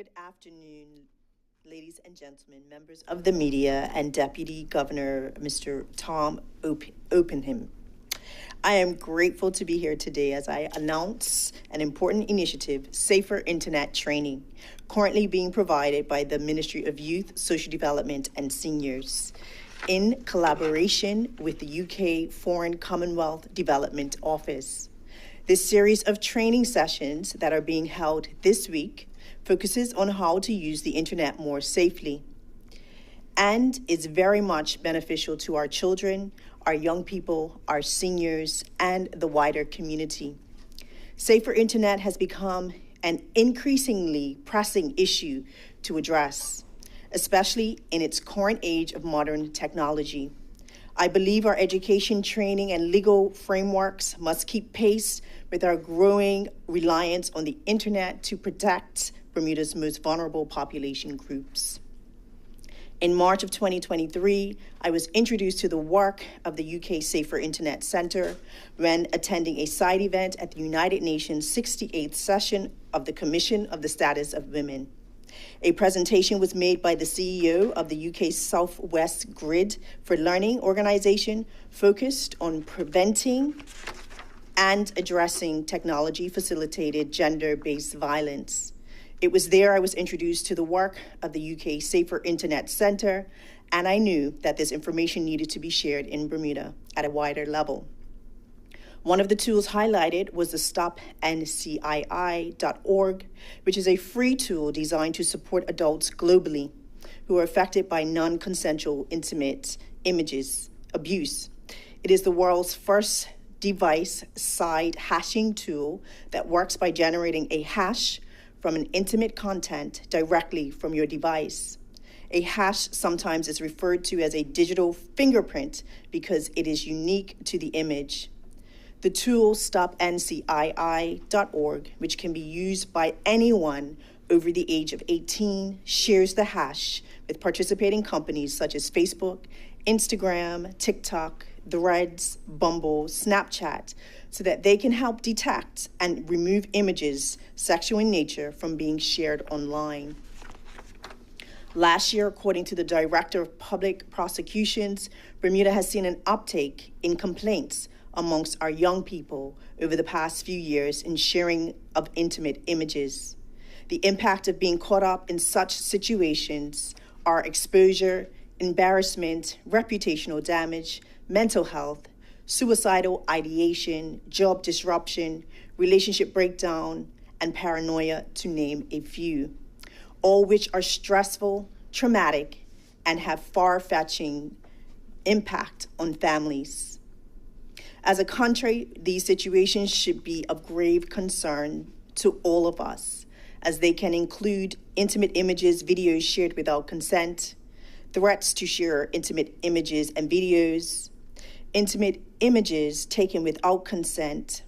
Good afternoon, ladies and gentlemen, members of the media, and Deputy Governor Mr. Tom Oppenheim. I am grateful to be here today as I announce an important initiative, Safer Internet Training, currently being provided by the Ministry of Youth, Social Development and Seniors in collaboration with the UK Foreign Commonwealth Development Office. This series of training sessions that are being held this week focuses on how to use the internet more safely and is very much beneficial to our children, our young people, our seniors, and the wider community. Safer internet has become an increasingly pressing issue to address, especially in its current age of modern technology. I believe our education, training, and legal frameworks must keep pace with our growing reliance on the internet to protect Bermuda's most vulnerable population groups. In March of 2023, I was introduced to the work of the UK Safer Internet Centre when attending a side event at the United Nations 68th session of the Commission of the Status of Women. A presentation was made by the CEO of the UK Southwest Grid for Learning organization focused on preventing and addressing technology-facilitated gender-based violence. It was there I was introduced to the work of the UK Safer Internet Centre, and I knew that this information needed to be shared in Bermuda at a wider level. One of the tools highlighted was the stopncii.org, which is a free tool designed to support adults globally who are affected by non-consensual intimate images abuse. It is the world's first device-side hashing tool that works by generating a hash from an intimate content directly from your device. A hash sometimes is referred to as a digital fingerprint because it is unique to the image. The tool stopncii.org, which can be used by anyone over the age of 18, shares the hash with participating companies such as Facebook, Instagram, TikTok, Threads, Bumble, Snapchat, so that they can help detect and remove images sexual in nature from being shared online. Last year, according to the Director of Public Prosecutions, Bermuda has seen an uptake in complaints amongst our young people over the past few years in sharing of intimate images. The impact of being caught up in such situations are exposure, embarrassment, reputational damage, mental health, suicidal ideation, job disruption, relationship breakdown, and paranoia, to name a few, all which are stressful, traumatic, and have far-reaching impact on families. As a country, these situations should be of grave concern to all of us, as they can include intimate images, videos shared without consent, threats to share intimate images and videos, intimate images taken without consent,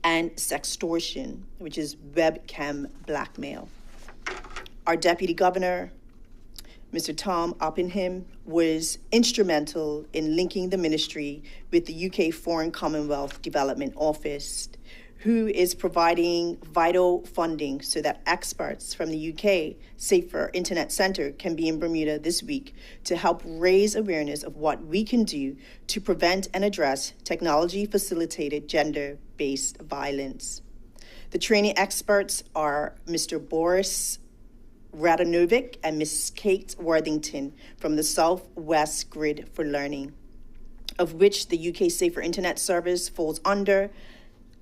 and sextortion, which is webcam blackmail. Our Deputy Governor, Mr. Tom Oppenheim, was instrumental in linking the ministry with the UK Foreign Commonwealth Development Office, who is providing vital funding so that experts from the UK Safer Internet Centre can be in Bermuda this week to help raise awareness of what we can do to prevent and address technology-facilitated gender-based violence. The training experts are Mr. Boris Radanovic and Ms. Kate Worthington from the Southwest Grid for Learning, of which the UK Safer Internet Service falls under,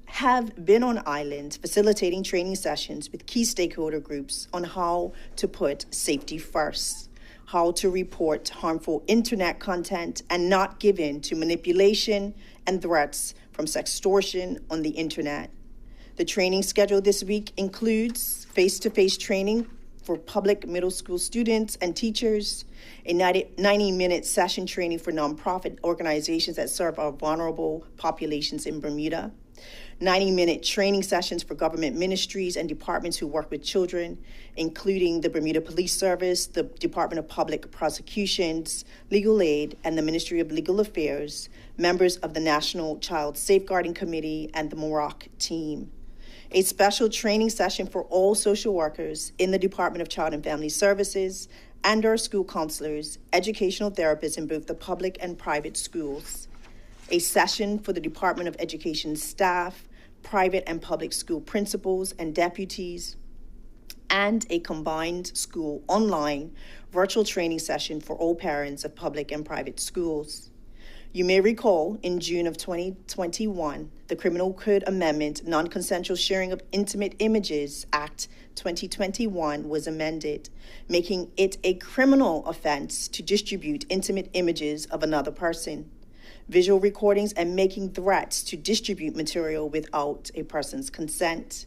have been on island facilitating training sessions with key stakeholder groups on how to put safety first, how to report harmful internet content and not give in to manipulation and threats from sextortion on the internet. The training schedule this week includes face-to-face training for public middle school students and teachers, a 90-minute session training for nonprofit organizations that serve our vulnerable populations in Bermuda, 90-minute training sessions for government ministries and departments who work with children, including the Bermuda Police Service, the Department of Public Prosecutions, Legal Aid, and the Ministry of Legal Affairs, members of the National Child Safeguarding Committee, and the Morocco team. a special training session for all social workers in the Department of Child and Family Services and our school counselors, educational therapists in both the public and private schools, a session for the Department of Education staff, private and public school principals and deputies, and a combined school online virtual training session for all parents of public and private schools. You may recall in June of 2021, the Criminal Code Amendment, Non-Consensual Sharing of Intimate Images Act 2021 was amended, making it a criminal offense to distribute intimate images of another person, visual recordings, and making threats to distribute material without a person's consent.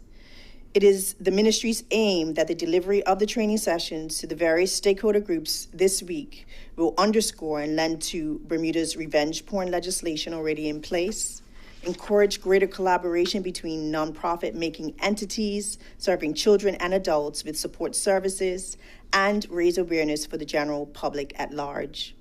It is the ministry's aim that the delivery of the training sessions to the various stakeholder groups this week will underscore and lend to Bermuda's revenge porn legislation already in place, encourage greater collaboration between nonprofit making entities serving children and adults with support services, and raise awareness for the general public at large.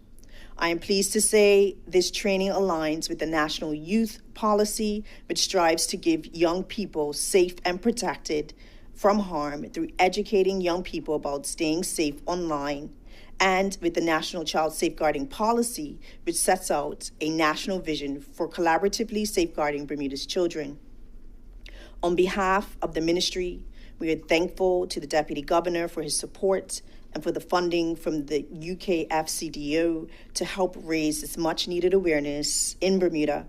I am pleased to say this training aligns with the National Youth Policy, which strives to give young people safe and protected from harm through educating young people about staying safe online, and with the National Child Safeguarding Policy, which sets out a national vision for collaboratively safeguarding Bermuda's children. On behalf of the ministry, we are thankful to the Deputy Governor for his support and for the funding from the UK FCDO to help raise this much needed awareness in Bermuda.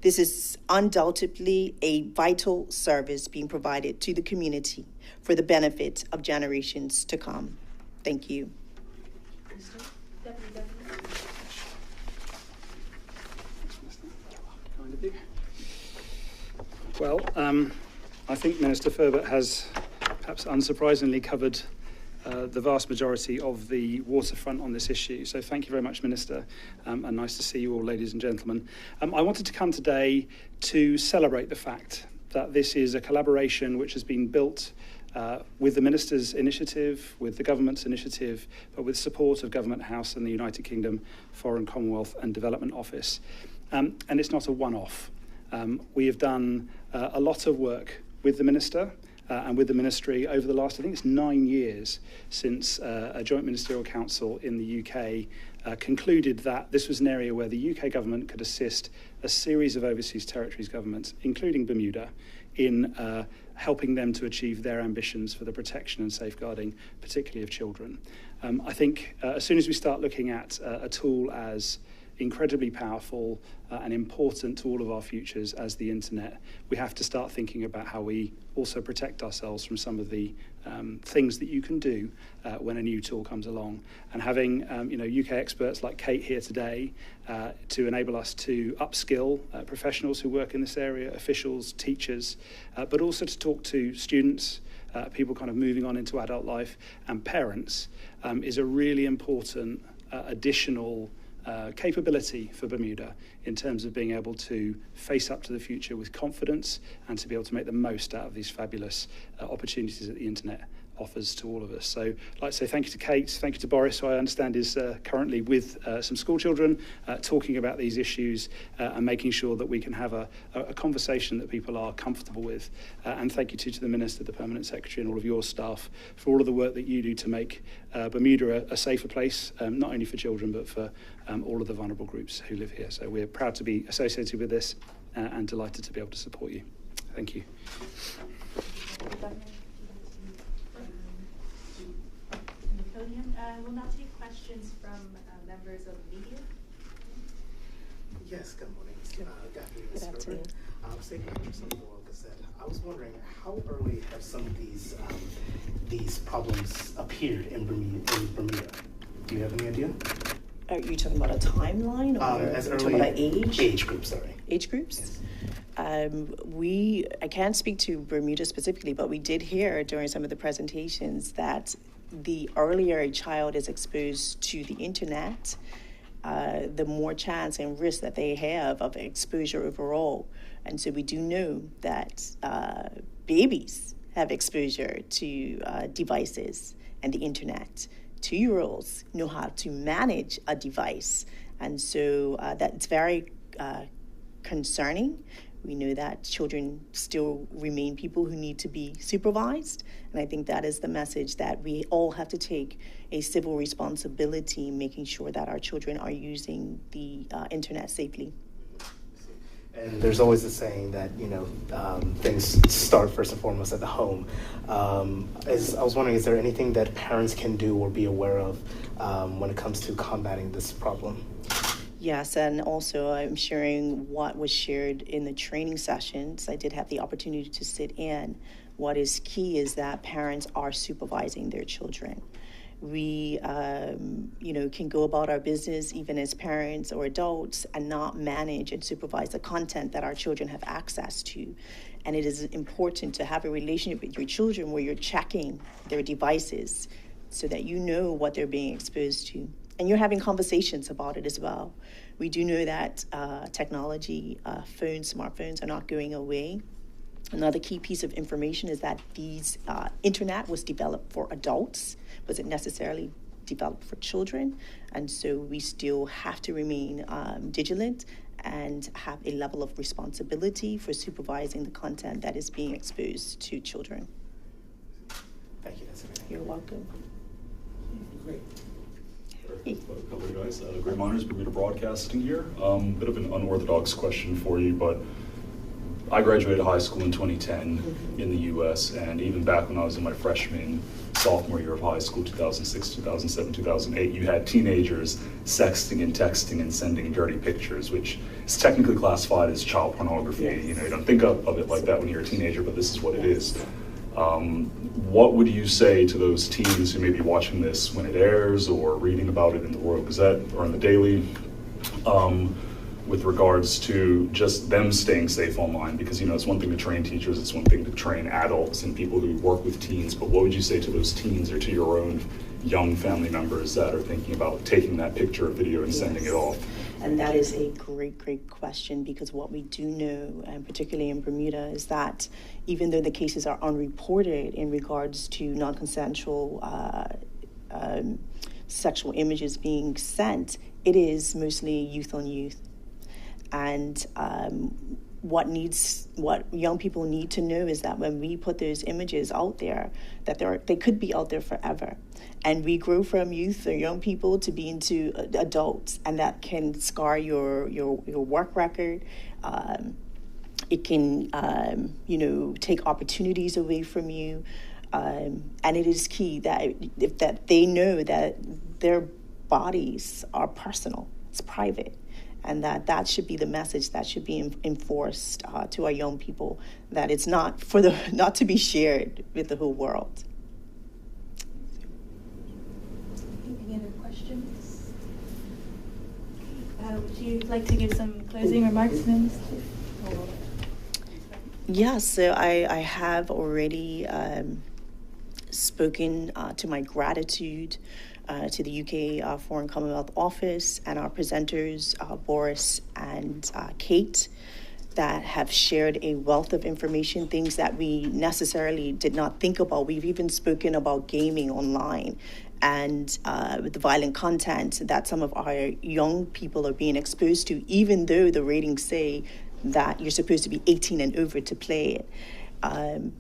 This is undoubtedly a vital service being provided to the community for the benefit of generations to come. Thank you. Well, I think Minister Furbert has perhaps unsurprisingly covered the vast majority of the waterfront on this issue. So thank you very much, Minister, and nice to see you all, ladies and gentlemen. I wanted to come today to celebrate the fact that this is a collaboration which has been built with the Minister's initiative, with the government's initiative, but with support of Government House and the United Kingdom Foreign, Commonwealth and Development Office. And it's not a one-off. We have done a lot of work with the Minister and with the ministry over the last, I think it's 9 years since a joint ministerial council in the UK concluded that this was an area where the UK government could assist a series of overseas territories governments, including Bermuda, in helping them to achieve their ambitions for the protection and safeguarding, particularly of children. I think as soon as we start looking at a tool as incredibly powerful and important to all of our futures as the internet, we have to start thinking about how we also protect ourselves from some of the things that you can do when a new tool comes along. And having UK experts like Kate here today to enable us to upskill professionals who work in this area, officials, teachers, but also to talk to students, people kind of moving on into adult life, and parents is a really important additional capability for Bermuda in terms of being able to face up to the future with confidence and to be able to make the most out of these fabulous opportunities that the internet offers to all of us. So I'd like to say thank you to Kate, thank you to Boris, who I understand is currently with some school children talking about these issues and making sure that we can have a conversation that people are comfortable with. And thank you to the Minister, the Permanent Secretary and all of your staff for all of the work that you do to make Bermuda a safer place, not only for children but for all of the vulnerable groups who live here. So we're proud to be associated with this and delighted to be able to support you. Thank you. We'll now take questions from members of the media. Yes, good morning. Deputy Ms. Furbert. Statement from the World Gazette. I was wondering, how early have some of these problems appeared in Bermuda? Do you have any idea? Are you talking about a timeline, or as talking about age? Age groups, sorry. Age groups? Yes. I can't speak to Bermuda specifically, but we did hear during some of the presentations that the earlier a child is exposed to the internet, the more chance and risk that they have of exposure overall. And so we do know that babies have exposure to devices and the internet. 2-year-olds know how to manage a device. And so that's very concerning. We know that children still remain people who need to be supervised. And I think that is the message that we all have to take a civil responsibility, making sure that our children are using the internet safely. And there's always the saying that, things start first and foremost at the home. I was wondering, is there anything that parents can do or be aware of when it comes to combating this problem? Yes, and also I'm sharing what was shared in the training sessions. I did have the opportunity to sit in. What is key is that parents are supervising their children. We, can go about our business even as parents or adults and not manage and supervise the content that our children have access to. And it is important to have a relationship with your children where you're checking their devices so that you know what they're being exposed to. And you're having conversations about it as well. We do know that technology, smartphones are not going away. Another key piece of information is that these internet was developed for adults. Was it necessarily developed for children? And so we still have to remain vigilant and have a level of responsibility for supervising the content that is being exposed to children. Thank you. That's everything. You're welcome. Great. A couple of guys, Graham Honors, Bermuda Broadcasting here. Bit of an unorthodox question for you, but I graduated high school in 2010 in the U.S., and even back when I was in my sophomore year of high school, 2006, 2007, 2008, you had teenagers sexting and texting and sending dirty pictures, which is technically classified as child pornography. Yes. You don't think of it like that when you're a teenager, but this is what it is. What would you say to those teens who may be watching this when it airs or reading about it in the World Gazette or in the Daily, with regards to just them staying safe online? Because it's one thing to train teachers, it's one thing to train adults and people who work with teens, but what would you say to those teens or to your own young family members that are thinking about taking that picture or video and sending it off? And that is a great question, because what we do know, and particularly in Bermuda, is that even though the cases are unreported in regards to non-consensual sexual images being sent, it is mostly youth on youth. And what young people need to know is that when we put those images out there, that they could be out there forever. And we grow from youth or young people to be into adults, and that can scar your work record. It can, take opportunities away from you. And it is key that they know that their bodies are personal, it's private. And that should be the message that should be enforced to our young people, that it's not to be shared with the whole world. Any other questions? Would you like to give some closing remarks, Minister? Yeah, so I have already spoken to my gratitude to the UK Foreign Commonwealth Office and our presenters, Boris and Kate, that have shared a wealth of information, things that we necessarily did not think about. We've even spoken about gaming online and with the violent content that some of our young people are being exposed to, even though the ratings say that you're supposed to be 18 and over to play it. And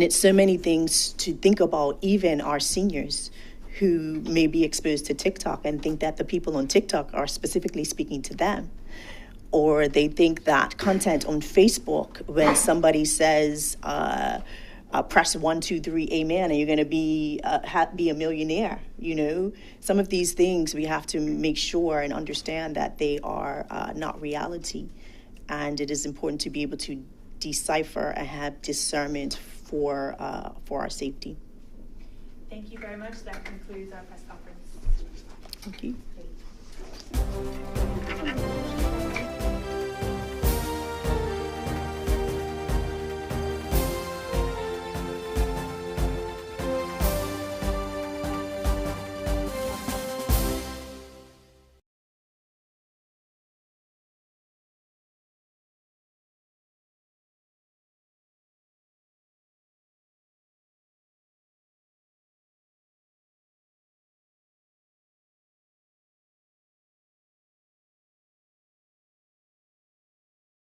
it's so many things to think about, even our seniors who may be exposed to TikTok and think that the people on TikTok are specifically speaking to them. Or they think that content on Facebook, when somebody says, press 1, 2, 3, amen, and you're going to be a millionaire, Some of these things we have to make sure and understand that they are not reality. And it is important to be able to decipher and have discernment for our safety. Thank you very much. That concludes our press conference. Thank you.